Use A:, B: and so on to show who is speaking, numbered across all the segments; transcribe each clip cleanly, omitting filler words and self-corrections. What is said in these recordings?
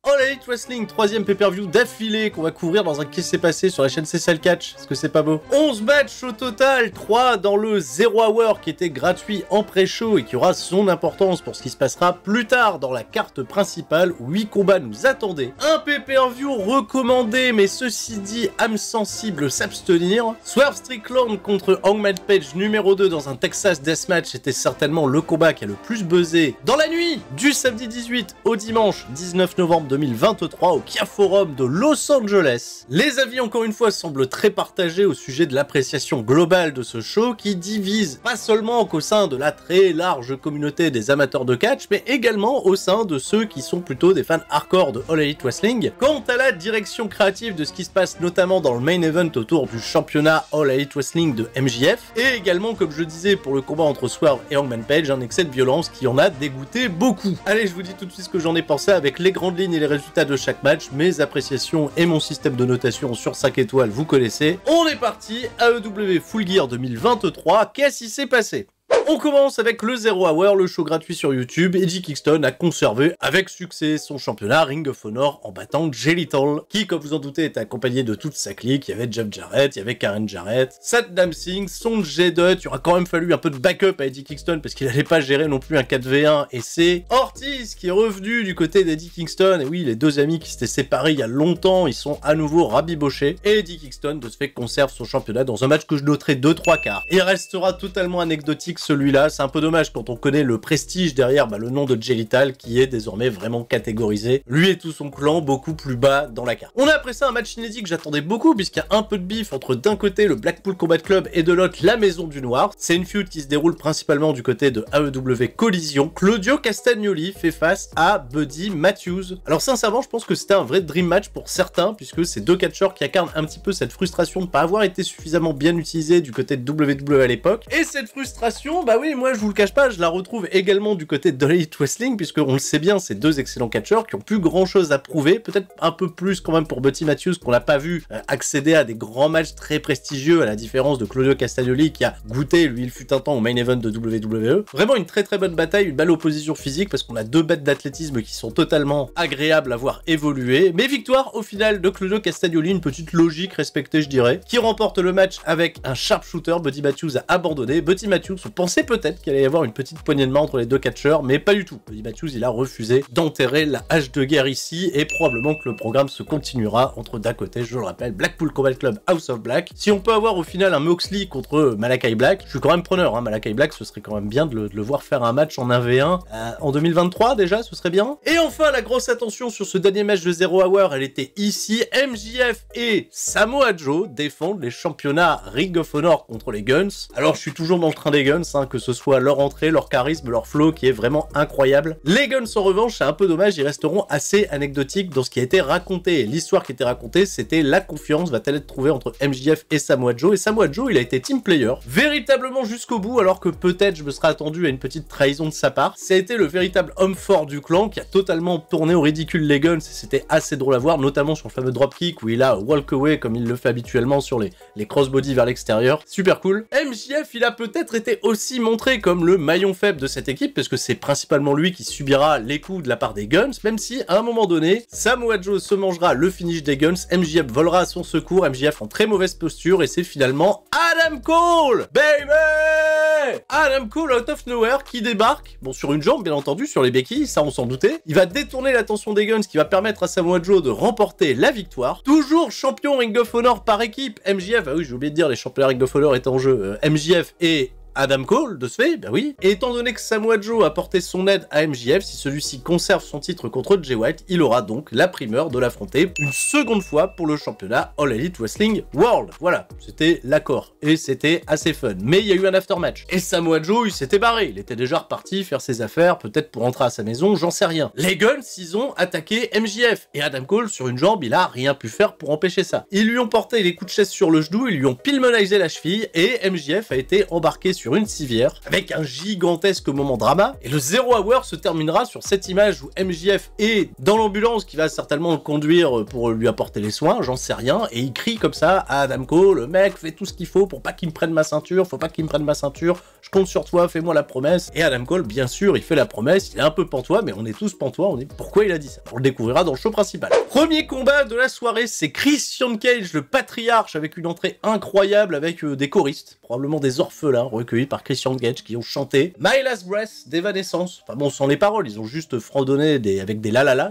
A: All Elite Wrestling, 3ème pay-per-view d'affilée qu'on va couvrir dans un Qu'est-ce qui s'est passé sur la chaîne CCL Catch. Est-ce que c'est pas beau? 11 matchs au total, 3 dans le 0 Hour qui était gratuit en pré-show et qui aura son importance pour ce qui se passera plus tard dans la carte principale où 8 combats nous attendaient. Un pay-per-view recommandé, mais ceci dit, âme sensible s'abstenir. Swerve Strickland contre Hangman Page numéro 2 dans un Texas Deathmatch était certainement le combat qui a le plus buzzé dans la nuit du samedi 18 au dimanche 19 novembre 2023 au Kia Forum de Los Angeles. Les avis encore une fois semblent très partagés au sujet de l'appréciation globale de ce show qui divise pas seulement qu'au sein de la très large communauté des amateurs de catch mais également au sein de ceux qui sont plutôt des fans hardcore de All Elite Wrestling. Quant à la direction créative de ce qui se passe notamment dans le main event autour du championnat All Elite Wrestling de MJF et également comme je disais pour le combat entre Swerve et Hangman Page un excès de violence qui en a dégoûté beaucoup. Allez, je vous dis tout de suite ce que j'en ai pensé avec les grandes lignes et les résultats de chaque match, mes appréciations et mon système de notation sur 5 étoiles, vous connaissez. On est parti, AEW Full Gear 2023, qu'est-ce qui s'est passé? On commence avec le 0 Hour, le show gratuit sur YouTube. Eddie Kingston a conservé avec succès son championnat Ring of Honor en battant Jay Lethal, qui, comme vous en doutez, est accompagné de toute sa clique. Il y avait Jeff Jarrett, il y avait Karen Jarrett, Satnam Singh, Sonjay Dutt. Il aura quand même fallu un peu de backup à Eddie Kingston parce qu'il n'allait pas gérer non plus un 4v1. Et c'est Ortiz qui est revenu du côté d'Eddie Kingston. Et oui, les deux amis qui s'étaient séparés il y a longtemps, ils sont à nouveau rabibochés. Et Eddie Kingston, de ce fait, conserve son championnat dans un match que je noterai 2-3 quarts. Il restera totalement anecdotique celui-là, c'est un peu dommage quand on connaît le prestige derrière le nom de Jay Lethal qui est désormais vraiment catégorisé, lui et tout son clan, beaucoup plus bas dans la carte. On a après ça un match inédit que j'attendais beaucoup puisqu'il y a un peu de bif entre d'un côté le Blackpool Combat Club et de l'autre la Maison du Noir. C'est une feud qui se déroule principalement du côté de AEW Collision. Claudio Castagnoli fait face à Buddy Matthews. Alors sincèrement, je pense que c'était un vrai dream match pour certains puisque c'est deux catcheurs qui incarnent un petit peu cette frustration de ne pas avoir été suffisamment bien utilisés du côté de WWE à l'époque. Et cette frustration, bah oui, moi je vous le cache pas, je la retrouve également du côté de All Elite Wrestling, puisque on le sait bien, c'est deux excellents catcheurs qui ont plus grand chose à prouver, peut-être un peu plus quand même pour Buddy Matthews, qu'on l'a pas vu accéder à des grands matchs très prestigieux, à la différence de Claudio Castagnoli qui a goûté, lui il fut un temps au main event de WWE. Vraiment une très bonne bataille, une belle opposition physique, parce qu'on a deux bêtes d'athlétisme qui sont totalement agréables à voir évoluer, mais victoire au final de Claudio Castagnoli, une petite logique respectée je dirais, qui remporte le match avec un sharpshooter. Buddy Matthews a abandonné, Buddy Matthews, on pensait peut-être qu'il allait y avoir une petite poignée de main entre les deux catcheurs, mais pas du tout. Buddy Matthews, il a refusé d'enterrer la hache de guerre ici, et probablement que le programme se continuera entre d'un côté, je le rappelle, Blackpool Combat Club, House of Black. Si on peut avoir au final un Moxley contre Malakai Black, je suis quand même preneur, hein. Malakai Black, ce serait quand même bien de le voir faire un match en 1v1 en 2023 déjà, ce serait bien. Et enfin, la grosse attention sur ce dernier match de 0 Hour, elle était ici. MJF et Samoa Joe défendent les championnats Ring of Honor contre les Guns. Alors je suis toujours dans le train des Guns, hein, que ce soit leur entrée, leur charisme, leur flow qui est vraiment incroyable. Les Guns en revanche, c'est un peu dommage, ils resteront assez anecdotiques dans ce qui a été raconté. L'histoire qui était racontée, c'était la confiance va-t-elle être trouvée entre MJF et Samoa Joe, et Samoa Joe, il a été team player, véritablement jusqu'au bout, alors que peut-être je me serais attendu à une petite trahison de sa part. Ça a été le véritable homme fort du clan qui a totalement tourné au ridicule les Guns, et c'était assez drôle à voir, notamment sur le fameux dropkick où il a walk away comme il le fait habituellement sur les crossbody vers l'extérieur. Super cool. MJF, il a peut-être été aussi montré comme le maillon faible de cette équipe, parce que c'est principalement lui qui subira les coups de la part des Guns, même si à un moment donné, Samoa Joe se mangera le finish des Guns, MJF volera à son secours, MJF en très mauvaise posture, et c'est finalement Adam Cole, baby! Adam Cole out of nowhere qui débarque, bon sur une jambe bien entendu, sur les béquilles, ça on s'en doutait. Il va détourner l'attention des Guns qui va permettre à Samoa Joe de remporter la victoire. Toujours champion Ring of Honor par équipe, MJF, ah oui j'ai oublié de dire les championnats Ring of Honor étaient en jeu, MJF et Adam Cole, de ce fait, bah oui. Et étant donné que Samoa Joe a porté son aide à MJF, si celui-ci conserve son titre contre Jay White, il aura donc la primeur de l'affronter une seconde fois pour le championnat All Elite Wrestling World. Voilà, c'était l'accord. Et c'était assez fun. Mais il y a eu un aftermatch. Et Samoa Joe, il s'était barré. Il était déjà reparti faire ses affaires, peut-être pour rentrer à sa maison, j'en sais rien. Les Guns, ils ont attaqué MJF. Et Adam Cole, sur une jambe, il a rien pu faire pour empêcher ça. Ils lui ont porté les coups de chaise sur le genou, ils lui ont pilmonisé la cheville, et MJF a été embarqué sur sur une civière, avec un gigantesque moment drama, et le Zero Hour se terminera sur cette image où MJF est dans l'ambulance qui va certainement le conduire pour lui apporter les soins, j'en sais rien, et il crie comme ça à Adam Cole, le mec fait tout ce qu'il faut pour pas qu'il me prenne ma ceinture, faut pas qu'il me prenne ma ceinture, je compte sur toi, fais-moi la promesse. Et Adam Cole, bien sûr, il fait la promesse, il est un peu pantois, mais on est tous pantois, on est pourquoi il a dit ça. On le découvrira dans le show principal. Premier combat de la soirée, c'est Christian Cage, le patriarche, avec une entrée incroyable avec des choristes, probablement des orphelins recueillis par Christian Cage qui ont chanté My Last Breath d'Evanescence. Enfin bon, sans les paroles, ils ont juste fredonné avec des la la la,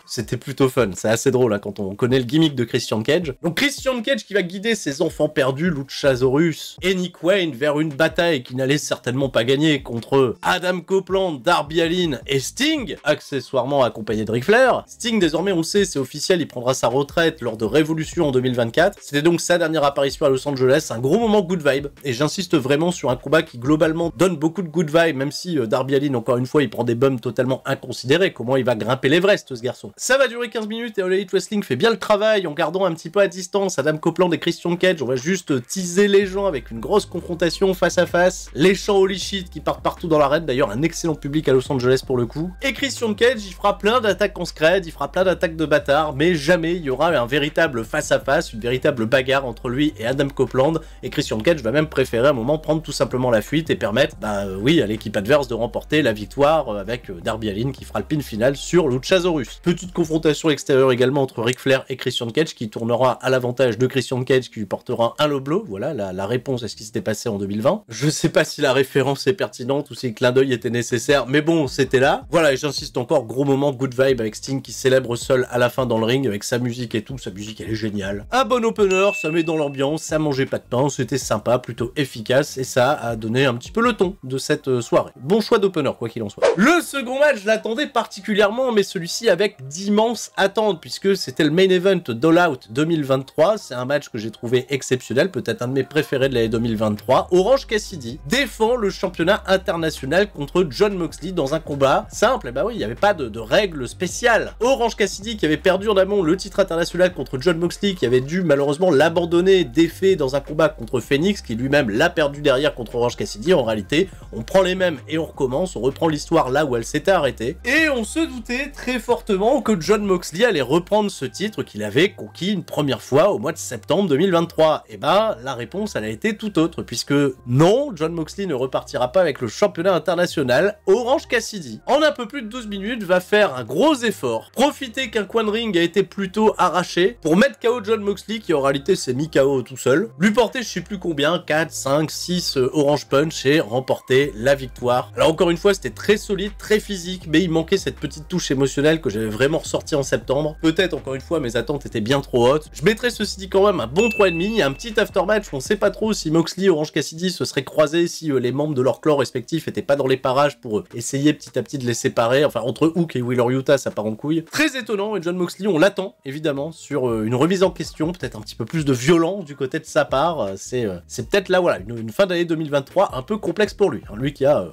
A: c'était plutôt fun, c'est assez drôle hein, quand on connaît le gimmick de Christian Cage. Donc Christian Cage qui va guider ses enfants perdus, Luchasaurus et Nick Wayne, vers une bataille qui n'allait certainement pas gagner contre Adam Copeland, Darby Allin et Sting, accessoirement accompagné de Ric Flair. Sting, désormais on le sait, c'est officiel, il prendra sa retraite lors de Révolution en 2024. C'était donc sa dernière apparition à Los Angeles, un gros moment good vibe, et j'insiste vraiment sur un combat qui globalement donne beaucoup de good vibe, même si Darby Allin, encore une fois, il prend des bums totalement inconsidérés. Comment il va grimper l'Everest, ce garçon? Ça va durer 15 minutes et All Elite Wrestling fait bien le travail en gardant un petit peu à distance Adam Copeland et Christian Cage. On va juste teaser les gens avec une grosse confrontation face à face, les chants holy shit qui partent partout dans l'arène, d'ailleurs un excellent public à Los Angeles pour le coup. Et Christian Cage, il fera plein d'attaques en scred, il fera plein d'attaques de bâtard, mais jamais il y aura un véritable face à face, une véritable bagarre entre lui et Adam Copeland. Et Christian Cage va même préférer à un moment prendre tout simplement la fuite et permettre, oui, à l'équipe adverse de remporter la victoire avec Darby Allin qui fera le pin final sur Luchasaurus. Petite confrontation extérieure également entre Ric Flair et Christian Cage qui tournera à l'avantage de Christian Cage qui lui portera un low blow. Voilà la réponse à ce qui s'était passé en 2020. Je sais pas si la référence est pertinente ou si le clin d'œil était nécessaire, mais bon, c'était là. Voilà, et j'insiste encore, gros moment good vibe avec Sting qui célèbre seul à la fin dans le ring avec sa musique et tout. Sa musique, elle est géniale. Un bon opener, ça met dans l'ambiance, ça mangeait pas de pain, c'était sympa, plutôt efficace, et ça a donné un petit peu le ton de cette soirée. Bon choix d'opener, quoi qu'il en soit. Le second match, je l'attendais particulièrement, mais celui-ci avec d'immenses attentes, puisque c'était le main event d'All Out 2023. C'est un match que j'ai trouvé exceptionnel, peut-être un de mes préférés de l'année 2023. Orange Cassidy défend le championnat international contre Jon Moxley dans un combat simple. Et bah oui, il n'y avait pas de règles spéciales. Orange Cassidy qui avait perdu en amont le titre international contre Jon Moxley, qui avait dû malheureusement l'abandonner défait dans un combat contre Phoenix, qui lui-même l'a perdu derrière contre Orange Cassidy. En réalité, on prend les mêmes et on recommence, on reprend l'histoire là où elle s'était arrêtée. Et on se doutait très fortement que Jon Moxley allait reprendre ce titre qu'il avait conquis une première fois au mois de septembre 2023. Et bah, la réponse, elle a été tout autre, puisque non, Jon Moxley ne repartira pas avec le championnat international. Orange Cassidy, en un peu plus de 12 minutes, va faire un gros effort, profiter qu'un coin de ring a été plutôt arraché, pour mettre KO Jon Moxley, qui en réalité s'est mis KO tout seul, lui porter je sais plus combien, 4, 5, 6 Orange Punch et remporter la victoire. Alors encore une fois, c'était très solide, très physique, mais il manquait cette petite touche émotionnelle que j'avais vraiment ressortie en septembre. Peut-être, encore une fois, mes attentes étaient bien trop hautes. Je mettrais ceci dit quand même un bon 3,5, un petit aftermatch, on sait pas trop si Moxley et Orange Cassidy se seraient croisés, si les membres de leur clan respectifs étaient pas dans les parages pour essayer petit à petit de les séparer, enfin entre Hook et Wheeler Yuta, ça part en couille. Très étonnant, et Jon Moxley, on l'attend, évidemment, sur une remise en question, peut-être un petit peu plus de violence du côté de sa part. C'est peut-être là, voilà, une fin d'année 2023 un peu complexe pour lui. Lui qui a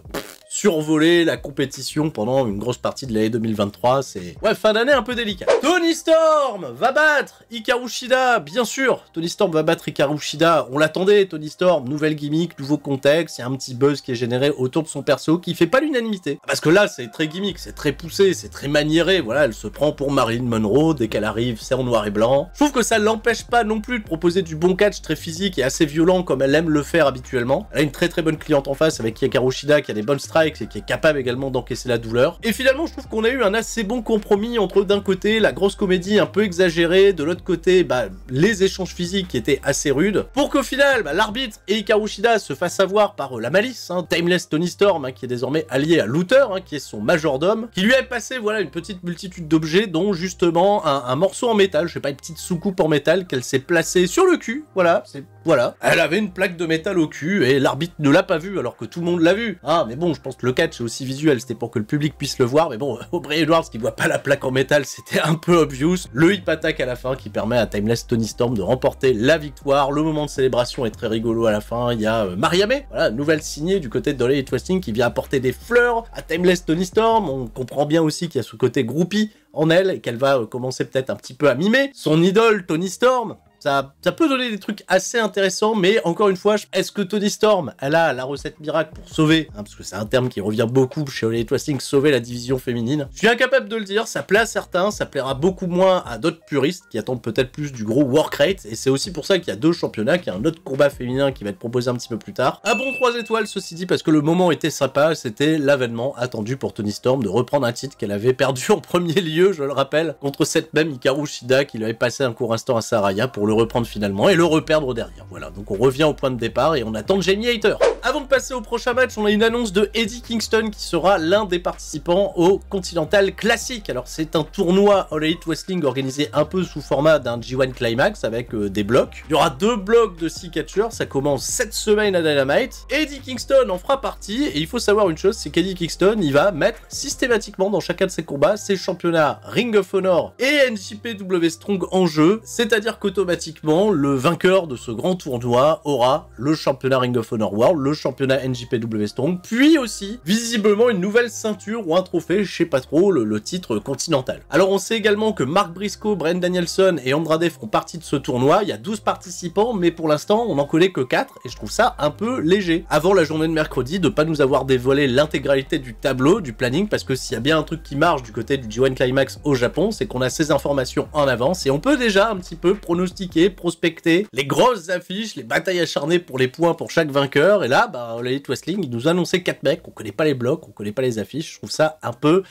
A: survolé la compétition pendant une grosse partie de l'année 2023, c'est... Ouais, fin d'année un peu délicate. Toni Storm va battre Hikaru Shida, bien sûr. Toni Storm va battre Hikaru Shida, on l'attendait, Toni Storm, nouvelle gimmick, nouveau contexte, il y a un petit buzz qui est généré autour de son perso qui fait pas l'unanimité. Parce que là, c'est très gimmick, c'est très poussé, c'est très maniéré, voilà, elle se prend pour Marilyn Monroe, dès qu'elle arrive, c'est en noir et blanc. Je trouve que ça l'empêche pas non plus de proposer du bon catch très physique et assez violent comme elle aime le faire habituellement. Elle a une très bonne cliente en face avec Hikaru Shida qui a des bonnes strikes et qui est capable également d'encaisser la douleur. Et finalement, je trouve qu'on a eu un assez bon compromis entre d'un côté la grosse comédie un peu exagérée, de l'autre côté les échanges physiques qui étaient assez rudes, pour qu'au final l'arbitre et Hikaru Shida se fassent avoir par la malice, Timeless Toni Storm qui est désormais allié à Luther, qui est son majordome, qui lui a passé voilà une petite multitude d'objets, dont justement un morceau en métal, je sais pas, une petite soucoupe en métal qu'elle s'est placée sur le cul, voilà, elle avait une plaque de métal au cul et l'arbitre ne l'a pas vu alors que tout le monde l'a vu. Mais bon, je pense que le catch est aussi visuel, c'était pour que le public puisse le voir, mais bon, Aubrey Edwards qui voit pas la plaque en métal, c'était un peu obvious. Le hip attack à la fin qui permet à Timeless Toni Storm de remporter la victoire. Le moment de célébration est très rigolo à la fin. Il y a Mariame, voilà, nouvelle signée du côté de All Elite Wrestling qui vient apporter des fleurs à Timeless Toni Storm. On comprend bien aussi qu'il y a ce côté groupie en elle et qu'elle va commencer peut-être un petit peu à mimer son idole Toni Storm. ça peut donner des trucs assez intéressants, mais encore une fois, est-ce que Toni Storm, elle a la recette miracle pour sauver, hein, parce que c'est un terme qui revient beaucoup chez All Elite Wrestling, sauver la division féminine? Je suis incapable de le dire, ça plaît à certains, ça plaira beaucoup moins à d'autres puristes qui attendent peut-être plus du gros work rate, et c'est aussi pour ça qu'il y a 2 championnats, qu'il y a un autre combat féminin qui va être proposé un petit peu plus tard. Un bon 3 étoiles, ceci dit, parce que le moment était sympa, c'était l'avènement attendu pour Toni Storm de reprendre un titre qu'elle avait perdu en premier lieu, je le rappelle, contre cette même Hikaru Shida qui lui avait passé un court instant à Saraya pour le reprendre finalement et le reperdre derrière. Voilà, donc on revient au point de départ et on attend Jamie Hayter. Avant de passer au prochain match, on a une annonce de Eddie Kingston qui sera l'un des participants au Continental Classic. Alors c'est un tournoi All Elite Wrestling organisé un peu sous format d'un G1 Climax avec des blocs. Il y aura 2 blocs de 6 catcheurs, ça commence cette semaine à Dynamite. Eddie Kingston en fera partie et il faut savoir une chose, c'est qu'Eddie Kingston, il va mettre systématiquement dans chacun de ses combats ses championnats Ring of Honor et NJPW Strong en jeu, c'est-à-dire qu'automatiquement le vainqueur de ce grand tournoi aura le championnat Ring of Honor World, le championnat NJPW Strong, puis aussi visiblement une nouvelle ceinture ou un trophée, je sais pas trop, le titre continental. Alors on sait également que Mark Briscoe, Bryan Danielson et Andrade feront partie de ce tournoi, il y a 12 participants, mais pour l'instant on n'en connaît que 4 et je trouve ça un peu léger. Avant la journée de mercredi, de pas nous avoir dévoilé l'intégralité du tableau, du planning, parce que s'il y a bien un truc qui marche du côté du G1 Climax au Japon, c'est qu'on a ces informations en avance et on peut déjà un petit peu pronostiquer, prospecter les grosses affiches, les batailles acharnées pour les points pour chaque vainqueur. Et là, bah, All Elite Wrestling, il nous a annoncé 4 mecs, on connaît pas les blocs, on connaît pas les affiches, je trouve ça un peu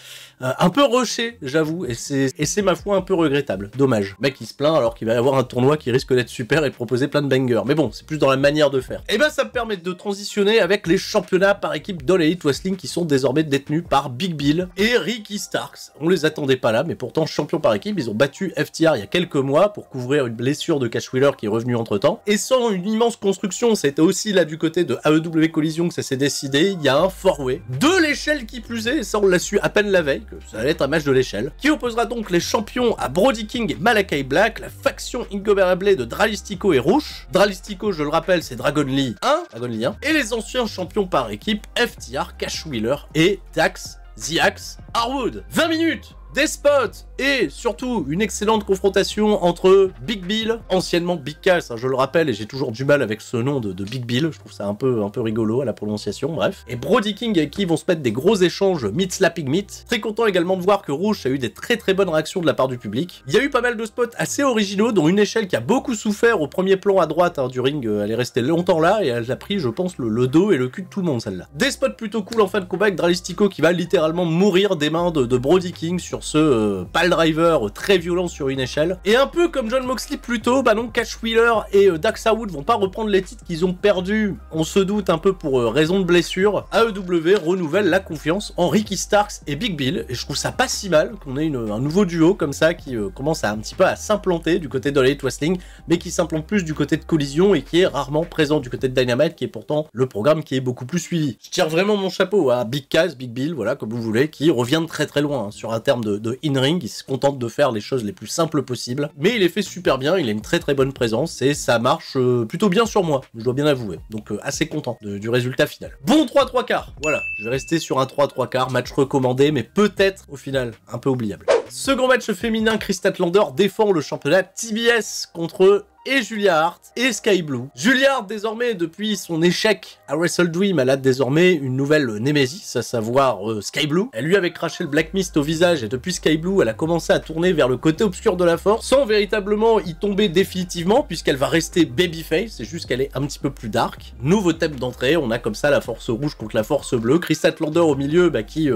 A: rushé, j'avoue, et c'est ma foi un peu regrettable. Dommage. Le mec il se plaint alors qu'il va y avoir un tournoi qui risque d'être super et de proposer plein de bangers. Mais bon, c'est plus dans la manière de faire. Et ben ça me permet de transitionner avec les championnats par équipe d'All Elite Wrestling qui sont désormais détenus par Big Bill et Ricky Starks. On les attendait pas là, mais pourtant champions par équipe, ils ont battu FTR il y a quelques mois pour couvrir une blessure de Cash Wheeler qui est revenue entre temps. Et sans une immense construction, c'était aussi là du côté de AEW Collision que ça s'est décidé, il y a un four-way de l'échelle qui plus est, et ça on l'a su à peine la veille, que ça allait être un match de l'échelle, qui opposera donc les champions à Brody King et Malakai Black, la faction Ingobernable de Dralistico et Rouge. Dralistico, je le rappelle, c'est Dragon Lee 1, et les anciens champions par équipe, FTR, Cash Wheeler et Dax, The Axe, Harwood. 20 minutes des spots et surtout une excellente confrontation entre Big Bill, anciennement Big Cass, hein, je le rappelle, et j'ai toujours du mal avec ce nom de Big Bill, je trouve ça un peu rigolo à la prononciation, bref. Et Brody King avec qui ils vont se mettre des gros échanges meat slapping meat. Très content également de voir que Rouge a eu des très bonnes réactions de la part du public. Il y a eu pas mal de spots assez originaux, dont une échelle qui a beaucoup souffert au premier plan à droite du ring, elle est restée longtemps là et elle a pris, je pense, le dos et le cul de tout le monde celle-là. Des spots plutôt cool en fin de combat avec Dralistico qui va littéralement mourir des mains de Brody King sur ce pile driver très violent sur une échelle. Et un peu comme John Moxley plus tôt, bah non, Cash Wheeler et Dax Harwood vont pas reprendre les titres qu'ils ont perdus, on se doute un peu pour raison de blessure. AEW renouvelle la confiance en Ricky Starks et Big Bill, et je trouve ça pas si mal qu'on ait un nouveau duo comme ça qui commence à un petit peu à s'implanter du côté de All Elite Wrestling, mais qui s'implante plus du côté de Collision et qui est rarement présent du côté de Dynamite, qui est pourtant le programme qui est beaucoup plus suivi. Je tire vraiment mon chapeau à Big Cass, Big Bill, voilà, comme vous voulez, qui revient de très loin, hein, sur un terme de in-ring. Il se contente de faire les choses les plus simples possibles, mais il est fait super bien, il a une très bonne présence et ça marche plutôt bien sur moi, je dois bien avouer, donc assez content du résultat final. Bon 3/3 quarts, voilà, je vais rester sur un 3/3 quarts, match recommandé, mais peut-être au final un peu oubliable. Second match féminin, Kris Statlander défend le championnat TBS contre et Julia Hart et Sky Blue. Julia Hart, désormais, depuis son échec à Wrestle Dream, elle a désormais une nouvelle némésis, à savoir Sky Blue. Elle lui avait craché le Black Mist au visage et depuis Sky Blue, elle a commencé à tourner vers le côté obscur de la force sans véritablement y tomber définitivement puisqu'elle va rester babyface, c'est juste qu'elle est un petit peu plus dark. Nouveau thème d'entrée, on a comme ça la force rouge contre la force bleue. Kris Statlander au milieu, bah, qui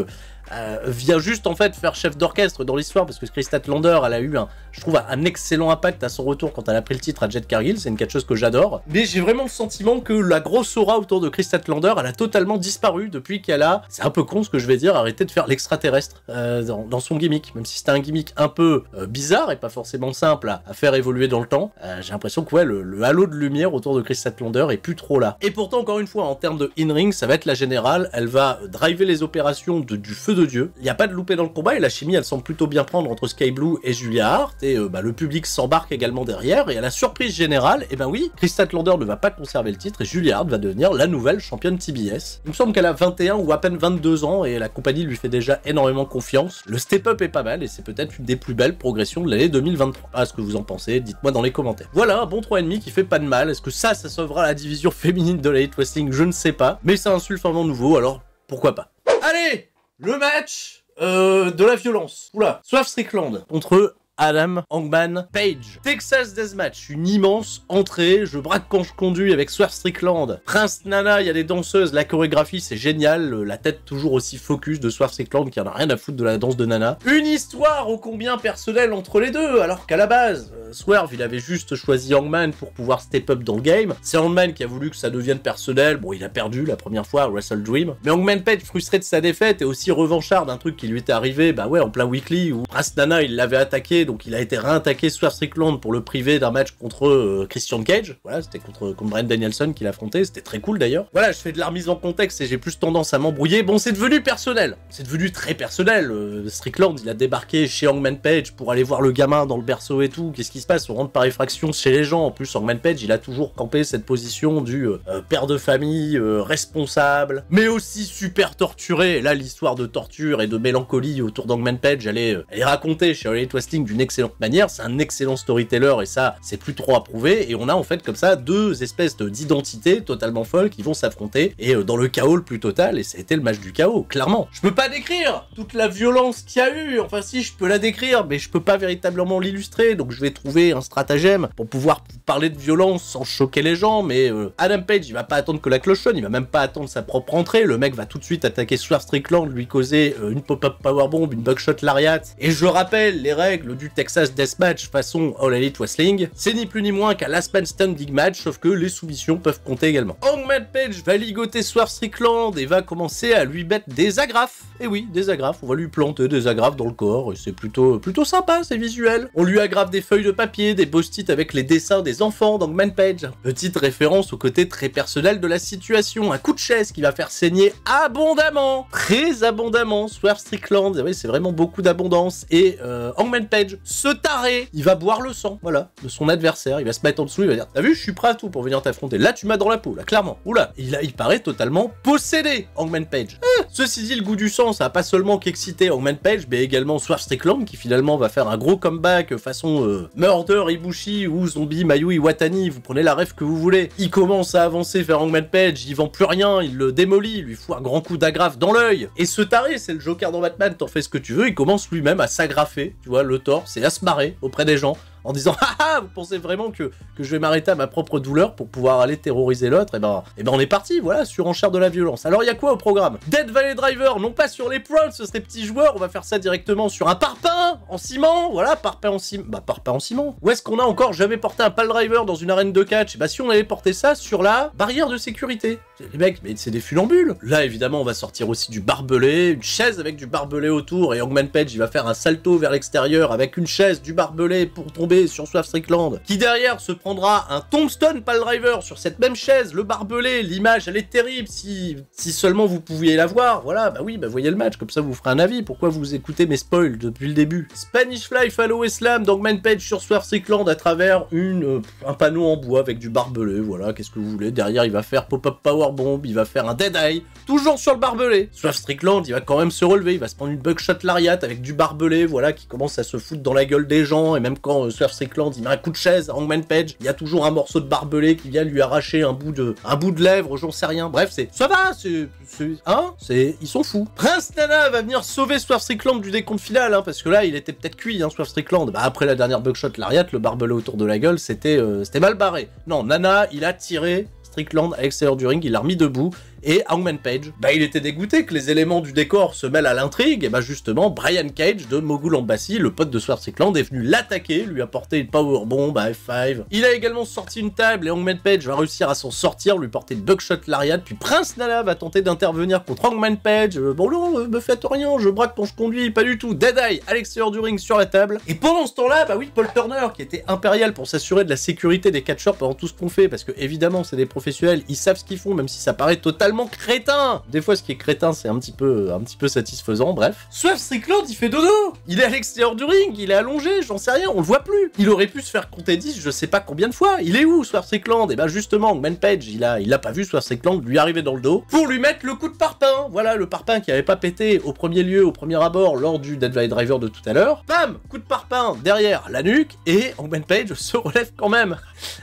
A: vient juste en fait faire chef d'orchestre dans l'histoire parce que Kris Statlander, elle a eu je trouve un excellent impact à son retour quand elle a pris le titre à Jet Cargill, c'est une catcheuse que j'adore, mais j'ai vraiment le sentiment que la grosse aura autour de Kris Statlander, elle a totalement disparu depuis qu'elle a, c'est un peu con ce que je vais dire, arrêté de faire l'extraterrestre dans son gimmick, même si c'était un gimmick un peu bizarre et pas forcément simple à faire évoluer dans le temps. J'ai l'impression que ouais, le halo de lumière autour de Kris Statlander est plus trop là. Et pourtant, encore une fois, en termes de in-ring, ça va être la générale, elle va driver les opérations du feu de Dieu. Il n'y a pas de loupé dans le combat et la chimie elle semble plutôt bien prendre entre Sky Blue et Julia Hart et le public s'embarque également derrière et à la surprise générale, et ben oui, Kris Statlander ne va pas conserver le titre et Julia Hart va devenir la nouvelle championne TBS. Il me semble qu'elle a 21 ou à peine 22 ans et la compagnie lui fait déjà énormément confiance. Le step-up est pas mal et c'est peut-être une des plus belles progressions de l'année 2023. Ah, ce que vous en pensez, dites-moi dans les commentaires. Voilà, un bon 3,5 qui fait pas de mal. Est-ce que ça sauvera la division féminine de la Elite Wrestling? Je ne sais pas, mais c'est un sulfament nouveau, alors pourquoi pas. Allez, le match de la violence. Oula, Swerve Strickland contre Adam Hangman Page. Texas Deathmatch, une immense entrée, je braque quand je conduis avec Swerve Strickland. Prince Nana, il y a des danseuses, la chorégraphie c'est génial, la tête toujours aussi focus de Swerve Strickland qui en a rien à foutre de la danse de Nana. Une histoire ô combien personnelle entre les deux, alors qu'à la base, Swerve il avait juste choisi Hangman pour pouvoir step up dans le game. C'est Hangman qui a voulu que ça devienne personnel, bon il a perdu la première fois à Wrestle Dream. Mais Hangman Page, frustré de sa défaite et aussi revanchard d'un truc qui lui était arrivé, bah ouais en plein weekly où Prince Nana il l'avait attaqué, donc il a été réattaqué Swerve Strickland pour le priver d'un match contre Christian Cage. Voilà, c'était contre Bryan Danielson qu'il affrontait, c'était très cool d'ailleurs. Voilà, je fais de la remise en contexte et j'ai plus tendance à m'embrouiller. Bon, c'est devenu personnel. C'est devenu très personnel. Strickland, il a débarqué chez Hangman Page pour aller voir le gamin dans le berceau et tout. Qu'est-ce qui se passe? On rentre par effraction chez les gens. En plus, Hangman Page, il a toujours campé cette position du père de famille, responsable, mais aussi super torturé. Et là, l'histoire de torture et de mélancolie autour d'Hangman Page, elle est racontée chez Elite Wrestling d'une excellente manière. C'est un excellent storyteller et ça, c'est plus trop approuvé. Et on a en fait comme ça deux espèces d'identités totalement folles qui vont s'affronter et dans le chaos le plus total. Et ça a été le match du chaos, clairement. Je peux pas décrire toute la violence qu'il y a eu. Enfin si, je peux la décrire, mais je peux pas véritablement l'illustrer. Donc je vais trouver un stratagème pour pouvoir parler de violence sans choquer les gens. Mais Adam Page, il va pas attendre que la cloche sonne, il va même pas attendre sa propre entrée. Le mec va tout de suite attaquer Swerve Strickland, lui causer une pop-up powerbomb, une buckshot lariat. Et je rappelle les règles du Texas Deathmatch façon All Elite Wrestling, c'est ni plus ni moins qu'un last man standing match, sauf que les soumissions peuvent compter également. Hangman Page va ligoter Swerve Strickland et va commencer à lui mettre des agrafes. Et oui, des agrafes, on va lui planter des agrafes dans le corps, et c'est plutôt sympa, c'est visuel. On lui agrafe des feuilles de papier, des post-it avec les dessins des enfants d'Hangman Page. Petite référence au côté très personnel de la situation, un coup de chaise qui va faire saigner abondamment, très abondamment, Swerve Strickland, et oui, c'est vraiment beaucoup d'abondance, et Hangman Page, ce taré, il va boire le sang, voilà, de son adversaire, il va se mettre en dessous, il va dire, t'as vu, je suis prêt à tout pour venir t'affronter, là tu m'as dans la peau, là, clairement, oula, il paraît totalement possédé, Hangman Page. Ceci dit, le goût du sang, ça a pas seulement qu'excité Hangman Page, mais également Swerve Strickland, qui finalement va faire un gros comeback façon Murder Ibushi ou Zombie Mayu Iwatani, vous prenez la ref que vous voulez. Il commence à avancer vers Hangman Page, il vend plus rien, il le démolit, il lui fout un grand coup d'agrafe dans l'œil, et ce taré, c'est le Joker dans Batman, t'en fais ce que tu veux, il commence lui-même à s'agrafer, tu vois, le torse, et à se marrer auprès des gens, en disant « Haha, vous pensez vraiment que je vais m'arrêter à ma propre douleur pour pouvoir aller terroriser l'autre ?» Et ben on est parti, voilà, surenchère de la violence. Alors il y a quoi au programme? Dead Valley Driver, non pas sur les pros, ce serait petits joueurs, on va faire ça directement sur un parpaing en ciment, voilà, parpaing en ciment, bah parpaing en ciment. Où est-ce qu'on a encore jamais porté un pile driver dans une arène de catch? Et bah si on avait porté ça sur la barrière de sécurité. Les mecs, mais c'est des funambules. Là évidemment on va sortir aussi du barbelé, une chaise avec du barbelé autour, et Hangman Page il va faire un salto vers l'extérieur avec une chaise, du barbelé pour tomber sur Swerve Strickland, qui derrière se prendra un tombstone pile driver sur cette même chaise, le barbelé, l'image elle est terrible, si seulement vous pouviez la voir, voilà, bah oui, bah voyez le match, comme ça vous ferez un avis, pourquoi vous écoutez mes spoils depuis le début. Spanish Fly Follow Slam d'Hangman Page sur Swerve Strickland à travers un panneau en bois avec du barbelé, voilà, qu'est-ce que vous voulez, derrière il va faire pop-up powerbomb, il va faire un dead eye, toujours sur le barbelé. Swerve Strickland, il va quand même se relever, il va se prendre une buckshot lariat avec du barbelé, voilà, qui commence à se foutre dans la gueule des gens, et même quand Swerve Strickland il met un coup de chaise à Hangman Page, il y a toujours un morceau de barbelé qui vient lui arracher un bout de lèvre, j'en sais rien. Bref, ça va, ils sont fous. Prince Nana va venir sauver Swerve Strickland du décompte final, hein, parce que là, il était peut-être cuit, hein, Swerve Strickland. Bah, après la dernière buckshot lariat, le barbelé autour de la gueule, c'était mal barré. Non, Nana, il a tiré Strickland à l'extérieur du ring, il l'a remis debout, et Hangman Page, bah il était dégoûté que les éléments du décor se mêlent à l'intrigue, et bah justement, Brian Cage de Mogul Embassy, le pote de Swerve Strickland, est venu l'attaquer, lui apporter une powerbomb à F5. Il a également sorti une table, et Hangman Page va réussir à s'en sortir, lui porter une buckshot lariat, puis Prince Nana va tenter d'intervenir contre Hangman Page, bon non, me faites rien, je braque quand je conduis, pas du tout, dead eye à l'extérieur du ring sur la table, et pendant ce temps-là, bah oui, Paul Turner, qui était impérial pour s'assurer de la sécurité des catcheurs pendant tout ce qu'on fait, parce que évidemment, c'est des professionnels, ils savent ce qu'ils font, même si ça paraît totalement totalement crétin. Des fois, ce qui est crétin, c'est un petit peu satisfaisant, bref. Swerve Strickland, il fait dodo. Il est à l'extérieur du ring, il est allongé, j'en sais rien, on le voit plus. Il aurait pu se faire compter 10, je sais pas combien de fois. Il est où, Swerve Strickland? Et ben justement, Hangman Page, il a pas vu Swerve Strickland lui arriver dans le dos pour lui mettre le coup de parpaing. Voilà, le parpaing qui avait pas pété au premier lieu, au premier abord, lors du Dead Valley Driver de tout à l'heure. Bam, coup de parpaing derrière la nuque, et Hangman Page se relève quand même.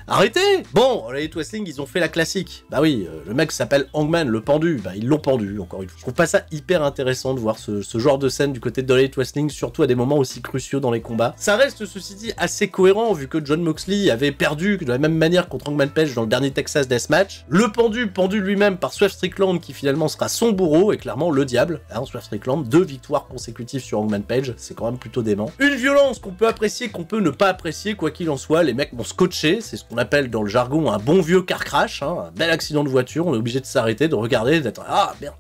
A: Arrêtez. Bon, les Elite Wrestling, ils ont fait la classique. Bah oui, le mec s'appelle Hangman, le pendu. Bah ils l'ont pendu, encore une fois. Je trouve pas ça hyper intéressant de voir ce genre de scène du côté de Elite Wrestling, surtout à des moments aussi cruciaux dans les combats. Ça reste, ceci dit, assez cohérent, vu que Jon Moxley avait perdu de la même manière contre Hangman Page dans le dernier Texas Deathmatch. Le pendu lui-même par Swerve Strickland, qui finalement sera son bourreau, et clairement le diable. Hein, Swerve Strickland, 2 victoires consécutives sur Hangman Page, c'est quand même plutôt dément. Une violence qu'on peut apprécier, qu'on peut ne pas apprécier, quoi qu'il en soit. Les mecs m'ont scotché, c'est ce qu'on appelle dans le jargon un bon vieux car crash, hein, un bel accident de voiture, on est obligé de s'arrêter, de regarder, d'être ah merde,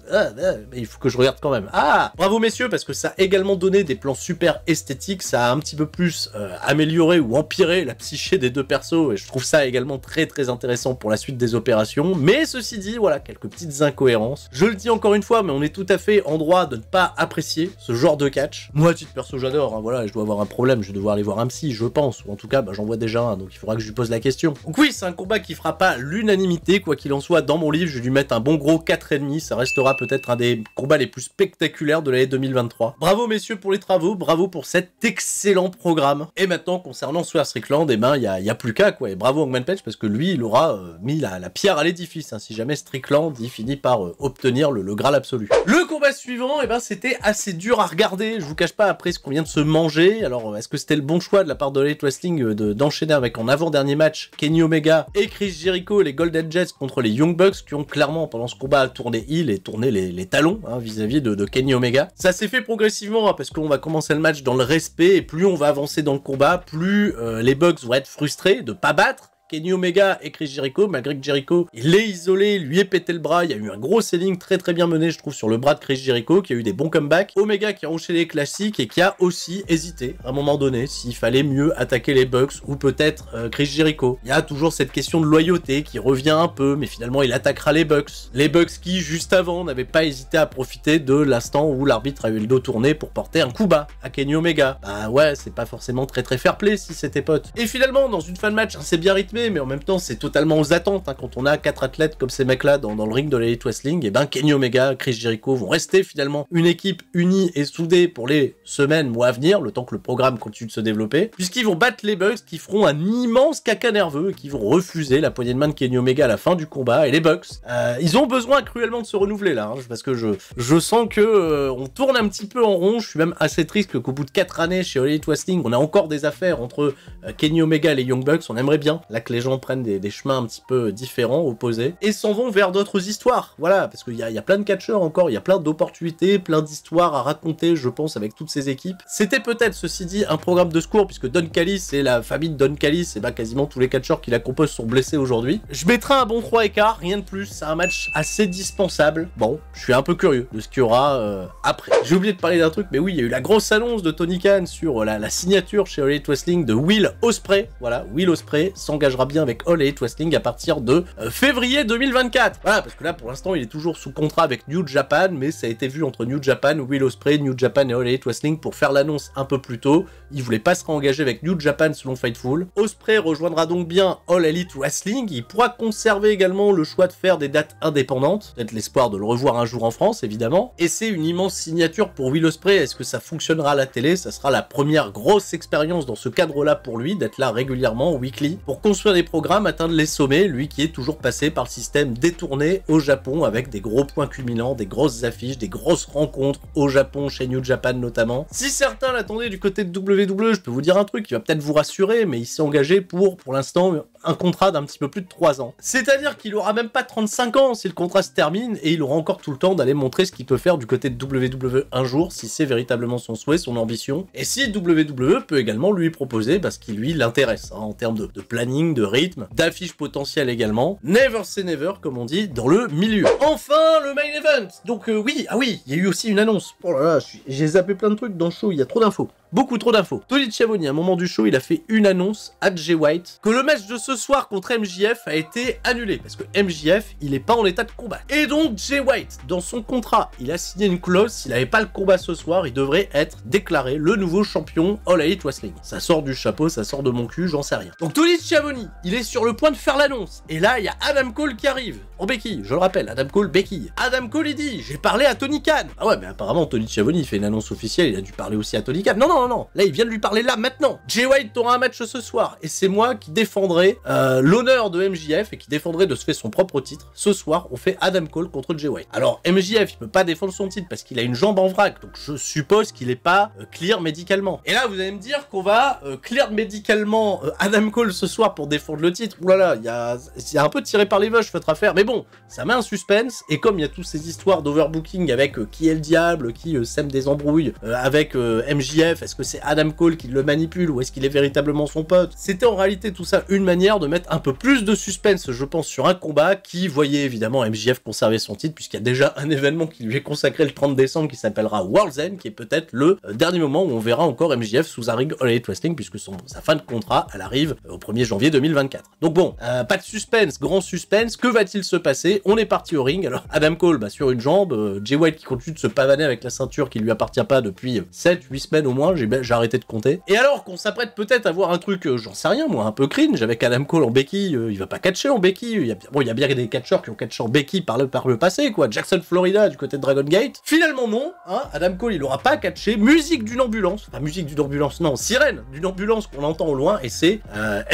A: mais il faut que je regarde quand même. Ah, bravo messieurs, parce que ça a également donné des plans super esthétiques, ça a un petit peu plus amélioré ou empiré la psyché des deux persos, et je trouve ça également très très intéressant pour la suite des opérations. Mais ceci dit, voilà, quelques petites incohérences. Je le dis encore une fois, mais on est tout à fait en droit de ne pas apprécier ce genre de catch. Moi, à titre perso, j'adore, hein, voilà, je dois avoir un problème, je vais devoir aller voir un psy, je pense, ou en tout cas, bah, j'en vois déjà un, donc il faudra que je lui pose la question. Donc oui, c'est un combat qui fera pas l'unanimité, quoi qu'il en soit. Dans mon livre, je vais lui mettre un bon gros 4,5, ça restera peut-être un des combats les plus spectaculaires de l'année 2023. Bravo messieurs pour les travaux, bravo pour cet excellent programme. Et maintenant, concernant Swerve Strickland, eh ben, y a plus qu'à, quoi. Et bravo Hangman Page, parce que lui, il aura mis la pierre à l'édifice, hein, si jamais Strickland, il finit par obtenir le Graal absolu. Le combat suivant, eh ben, c'était assez dur à regarder. Je vous cache pas, après ce qu'on vient de se manger, alors est-ce que c'était le bon choix de la part de Elite Wrestling d'enchaîner avec en avant-dernier match Kenny Omega et Chris Jericho, les Golden Jets, contre les Young Bucks, qui ont clairement, pendant ce combat, tourné heel et tourné les talons, hein, vis-à-vis de Kenny Omega. Ça s'est fait progressivement, hein, parce qu'on va commencer le match dans le respect, et plus on va avancer dans le combat, plus les Bucks vont être frustrés de pas battre Kenny Omega et Chris Jericho, malgré que Jericho, il l'ait isolé, lui ait pété le bras. Il y a eu un gros selling très très bien mené, je trouve, sur le bras de Chris Jericho, qui a eu des bons comebacks. Omega qui a enchaîné les classiques et qui a aussi hésité, à un moment donné, s'il fallait mieux attaquer les Bucks ou peut-être Chris Jericho. Il y a toujours cette question de loyauté qui revient un peu, mais finalement il attaquera les Bucks. Les Bucks qui, juste avant, n'avaient pas hésité à profiter de l'instant où l'arbitre a eu le dos tourné pour porter un coup bas à Kenny Omega. Bah ouais, c'est pas forcément très très fair play si c'était pote. Et finalement, dans une fin de match, hein, c'est bien rythmé, mais en même temps c'est totalement aux attentes, hein, quand on a 4 athlètes comme ces mecs là dans le ring de l'Elite Wrestling, et ben Kenny Omega, Chris Jericho vont rester finalement une équipe unie et soudée pour les semaines, mois à venir, le temps que le programme continue de se développer, puisqu'ils vont battre les Bucks qui feront un immense caca nerveux et qui vont refuser la poignée de main de Kenny Omega à la fin du combat. Et les Bucks, ils ont besoin cruellement de se renouveler là, hein, parce que je sens que on tourne un petit peu en rond. Je suis même assez triste qu'au bout de 4 années chez Elite Wrestling, on a encore des affaires entre Kenny Omega et les Young Bucks. On aimerait bien là que les gens prennent des chemins un petit peu différents, opposés, et s'en vont vers d'autres histoires. Voilà, parce qu'il y a plein de catcheurs encore, il y a plein d'opportunités, plein d'histoires à raconter, je pense, avec toutes ces équipes. C'était peut-être, ceci dit, un programme de secours, puisque Don Callis et la famille de Don Callis, et bah quasiment tous les catcheurs qui la composent sont blessés aujourd'hui. Je mettrai un bon 3/4, rien de plus, c'est un match assez dispensable. Bon, je suis un peu curieux de ce qu'il y aura après. J'ai oublié de parler d'un truc, mais oui, il y a eu la grosse annonce de Tony Khan sur la signature chez All Elite Wrestling de Will Ospreay. Voilà, Will Ospreay s'engagera bien avec All Elite Wrestling à partir de février 2024. Voilà, parce que là, pour l'instant, il est toujours sous contrat avec New Japan, mais ça a été vu entre New Japan, Will Ospreay, New Japan et All Elite Wrestling pour faire l'annonce un peu plus tôt. Il voulait pas se réengager avec New Japan selon Fightful. Ospreay rejoindra donc bien All Elite Wrestling. Il pourra conserver également le choix de faire des dates indépendantes, peut-être l'espoir de le revoir un jour en France, évidemment. Et c'est une immense signature pour Will Ospreay. Est-ce que ça fonctionnera à la télé? Ça sera la première grosse expérience dans ce cadre-là pour lui, d'être là régulièrement, weekly, pour construire des programmes, atteindre les sommets, lui qui est toujours passé par le système détourné au Japon, avec des gros points culminants, des grosses affiches, des grosses rencontres au Japon, chez New Japan notamment. Si certains l'attendaient du côté de WWE, je peux vous dire un truc qui va peut-être vous rassurer, mais il s'est engagé pour l'instant, un contrat d'un petit peu plus de 3 ans. C'est-à-dire qu'il aura même pas 35 ans si le contrat se termine, et il aura encore tout le temps d'aller montrer ce qu'il peut faire du côté de WWE un jour, si c'est véritablement son souhait, son ambition, et si WWE peut également lui proposer ce qui lui l'intéresse, hein, en termes de planning, de rythme, d'affiches potentielles également. Never say never, comme on dit, dans le milieu. Enfin, le main event. Donc oui, ah oui, il y a eu aussi une annonce. Oh là là, j'ai zappé plein de trucs dans le show, il y a trop d'infos. Beaucoup trop d'infos. Tony Schiavone, à un moment du show, il a fait une annonce à Jay White que le match de ce soir contre MJF a été annulé parce que MJF, il est pas en état de combat. Et donc Jay White, dans son contrat, il a signé une clause, s'il avait pas le combat ce soir, il devrait être déclaré le nouveau champion All Elite Wrestling. Ça sort du chapeau, ça sort de mon cul, j'en sais rien. Donc Tony Schiavone, il est sur le point de faire l'annonce. Et là, il y a Adam Cole qui arrive, en béquille, je le rappelle, Adam Cole béquille. Adam Cole, il dit, j'ai parlé à Tony Khan. Ah ouais, mais apparemment, Tony Schiavone, il fait une annonce officielle, il a dû parler aussi à Tony Khan. Non, non, non, non, là, il vient de lui parler là, maintenant. Jay White aura un match ce soir, et c'est moi qui défendrai l'honneur de MJF et qui défendrai de se faire son propre titre. Ce soir, on fait Adam Cole contre Jay White. Alors, MJF, il peut pas défendre son titre parce qu'il a une jambe en vrac, donc je suppose qu'il est pas clear médicalement. Et là, vous allez me dire qu'on va clear médicalement Adam Cole ce soir pour défendre le titre. Ouh là là, il y a un peu tiré par les vaches votre affaire, mais bon, ça met un suspense, et comme il y a toutes ces histoires d'overbooking avec qui est le diable, qui sème des embrouilles avec MJF, est-ce que c'est Adam Cole qui le manipule, ou est-ce qu'il est véritablement son pote? C'était en réalité tout ça une manière de mettre un peu plus de suspense, je pense, sur un combat qui voyait évidemment MJF conserver son titre, puisqu'il y a déjà un événement qui lui est consacré le 30 décembre qui s'appellera World's End, qui est peut-être le dernier moment où on verra encore MJF sous un ring All Elite Wrestling, puisque sa fin de contrat, elle arrive au 1er janvier 2024. Donc bon, pas de suspense, grand suspense, que va-t-il se passer? On est parti au ring, alors Adam Cole sur une jambe, Jay White qui continue de se pavaner avec la ceinture qui lui appartient pas depuis 7-8 semaines au moins, j'ai arrêté de compter. Et alors qu'on s'apprête peut-être à voir un truc, j'en sais rien moi, un peu cringe, avec Adam Cole en béquille, il va pas catcher en béquille, il y a bien des catcheurs qui ont catché en béquille par le passé, quoi, Jackson, Florida, du côté de Dragon Gate. Finalement non, hein, Adam Cole il aura pas catché, musique d'une ambulance, enfin musique d'une ambulance, non, sirène d'une ambulance qu'on entend au loin, et c'est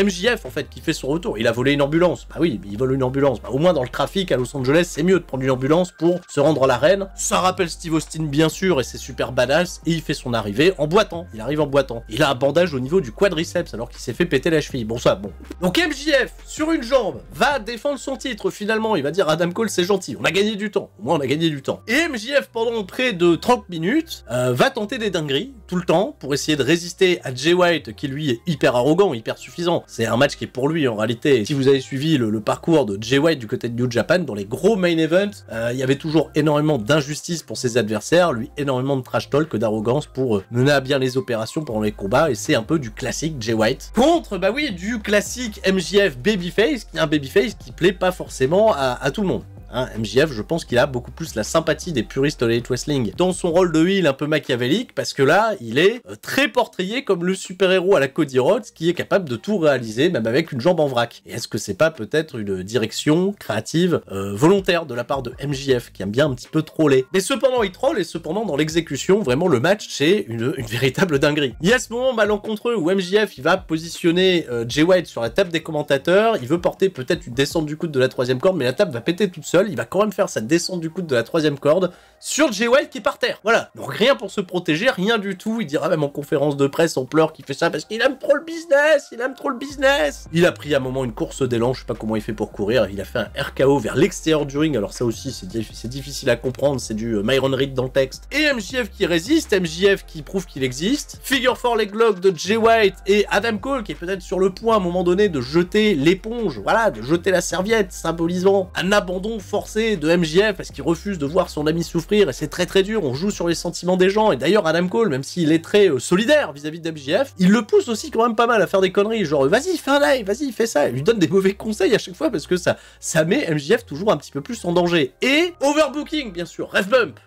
A: MJF en fait qui fait son retour. Il a volé une ambulance, bah oui, il vole une ambulance, bah, au moins dans le trafic à Los Angeles, c'est mieux de prendre une ambulance pour se rendre à l'arène. Ça rappelle Steve Austin bien sûr, et c'est super badass, et il fait son arrivée en boitant, il arrive en boitant. Il a un bandage au niveau du quadriceps alors qu'il s'est fait péter la cheville, bon ça, bon. Donc MJF, sur une jambe, va défendre son titre finalement, il va dire Adam Cole c'est gentil, on a gagné du temps, au moins on a gagné du temps. Et MJF pendant près de 30 minutes, va tenter des dingueries, tout le temps, pour essayer de résister à Jay White qui lui est hyper arrogant, hyper suffisant. C'est un match qui est pour lui en réalité. Si vous avez suivi le parcours de Jay White du côté de New Japan, dans les gros main events, il y avait toujours énormément d'injustice pour ses adversaires, lui énormément de trash talk, d'arrogance pour mener à bien les opérations pendant les combats, et c'est un peu du classique Jay White. Contre, bah oui, du classique MJF babyface, qui est un babyface qui plaît pas forcément à tout le monde. Hein, MJF, je pense qu'il a beaucoup plus la sympathie des puristes de l'Elite Wrestling dans son rôle de heel un peu machiavélique, parce que là, il est très portrayé comme le super-héros à la Cody Rhodes qui est capable de tout réaliser, même avec une jambe en vrac. Et est-ce que c'est pas peut-être une direction créative volontaire de la part de MJF, qui aime bien un petit peu troller? Mais cependant, il troll, et cependant, dans l'exécution, vraiment, le match, c'est une véritable dinguerie. Il y a ce moment malencontreux où MJF, il va positionner Jay White sur la table des commentateurs, il veut porter peut-être une descente du coude de la 3e corde, mais la table va péter toute seule. Il va quand même faire sa descente du coude de la 3e corde sur Jay White qui est par terre. Voilà. Donc rien pour se protéger, rien du tout. Il dira même en conférence de presse, en pleurs, qu'il fait ça parce qu'il aime trop le business, il aime trop le business. Il a pris à un moment une course d'élan, je sais pas comment il fait pour courir, il a fait un RKO vers l'extérieur du ring, alors ça aussi c'est difficile à comprendre, c'est du Myron Reed dans le texte. Et MJF qui résiste, MJF qui prouve qu'il existe, figure 4 leg lock de Jay White et Adam Cole qui est peut-être sur le point à un moment donné de jeter l'éponge, voilà, de jeter la serviette, symbolisant un abandon forcé de MJF parce qu'il refuse de voir son ami souffrir, et c'est très très dur, on joue sur les sentiments des gens. Et d'ailleurs Adam Cole, même s'il est très solidaire vis-à-vis d'MJF, il le pousse aussi quand même pas mal à faire des conneries, genre vas-y fais un live, vas-y fais ça, il lui donne des mauvais conseils à chaque fois parce que ça met MJF toujours un petit peu plus en danger. Et overbooking bien sûr, ref bump,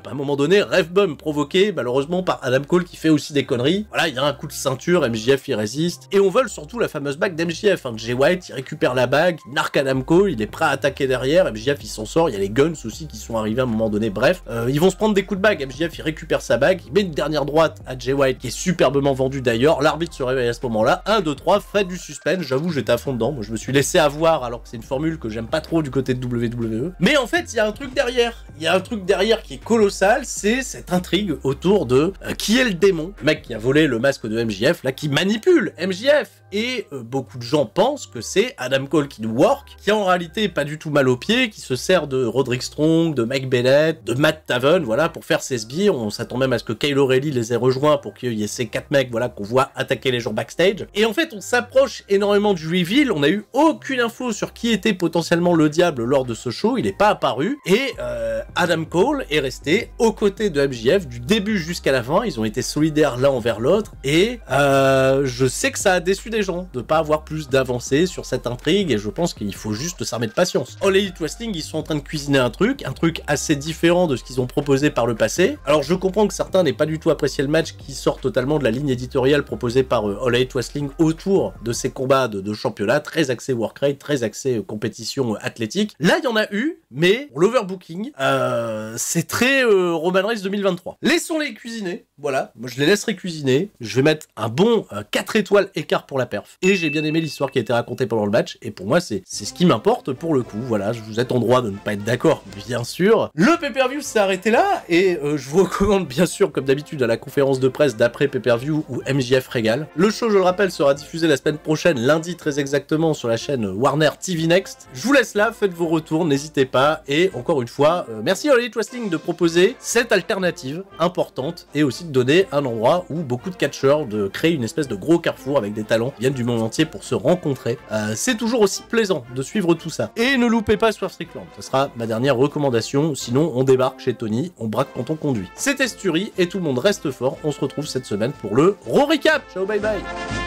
A: à un moment donné, ref bump provoqué malheureusement par Adam Cole qui fait aussi des conneries. Voilà, il y a un coup de ceinture, MJF il résiste, et on vole surtout la fameuse bague d'MJF, hein. Jay White il récupère la bague, il narque Adam Cole, il est prêt à attaquer derrière, MJF il s'en sort, il y a les guns aussi qui sont arrivés à un moment donné, bref, ils vont se prendre des coups de bague, MJF il récupère sa bague, il met une dernière droite à Jay White qui est superbement vendue d'ailleurs, l'arbitre se réveille à ce moment-là, 1, 2, 3, fait du suspense, j'avoue j'étais à fond dedans, moi je me suis laissé avoir alors que c'est une formule que j'aime pas trop du côté de WWE, mais en fait il y a un truc derrière, qui est colossal, c'est cette intrigue autour de qui est le démon, le mec qui a volé le masque de MJF, là qui manipule MJF, et beaucoup de gens pensent que c'est Adam Cole qui nous work, qui a en réalité pas du tout mal aux pieds, qui se sert de Roderick Strong, de Mike Bennett, de Matt Taven, voilà, pour faire ses sbires. On s'attend même à ce que Kyle O'Reilly les ait rejoints pour qu'il y ait ces 4 mecs, voilà, qu'on voit attaquer les gens backstage. Et en fait, on s'approche énormément du reveal. On n'a eu aucune info sur qui était potentiellement le diable lors de ce show. Il n'est pas apparu. Et Adam Cole est resté aux côtés de MJF du début jusqu'à la fin. Ils ont été solidaires l'un envers l'autre. Et je sais que ça a déçu des gens de pas avoir plus d'avancée sur cette intrigue. Et je pense qu'il faut juste s'armer de patience. All Elite Wrestling, ils sont en train de cuisiner un truc assez différent de ce qu'ils ont proposé par le passé. Alors je comprends que certains n'aient pas du tout apprécié le match qui sort totalement de la ligne éditoriale proposée par All Elite Wrestling autour de ces combats de championnat, très axé work rate, très axé compétition athlétique. Là, il y en a eu, mais pour l'overbooking, c'est très Roman Reigns 2023. Laissons-les cuisiner, voilà, moi je les laisserai cuisiner, je vais mettre un bon 4 étoiles écart pour la perf, et j'ai bien aimé l'histoire qui a été racontée pendant le match, et pour moi c'est ce qui m'importe pour le coup, voilà, vous êtes en droit de ne pas être d'accord, bien sûr. Le pay-per-view s'est arrêté là, et je vous recommande bien sûr, comme d'habitude, à la conférence de presse d'après pay-per-view où MJF régale. Le show, je le rappelle, sera diffusé la semaine prochaine, lundi très exactement, sur la chaîne Warner TV Next. Je vous laisse là, faites vos retours, n'hésitez pas, et encore une fois, merci à All Elite Wrestling de proposer cette alternative importante, et aussi de donner un endroit où beaucoup de catcheurs, de créer une espèce de gros carrefour avec des talents qui viennent du monde entier pour se rencontrer. C'est toujours aussi plaisant de suivre tout ça. Et ne loupez pas Swerve Strickland, ce sera ma dernière recommandation, sinon on débarque chez Tony, on braque quand on conduit. C'était Sturi, et tout le monde reste fort, on se retrouve cette semaine pour le Raw Recap. Ciao, bye bye.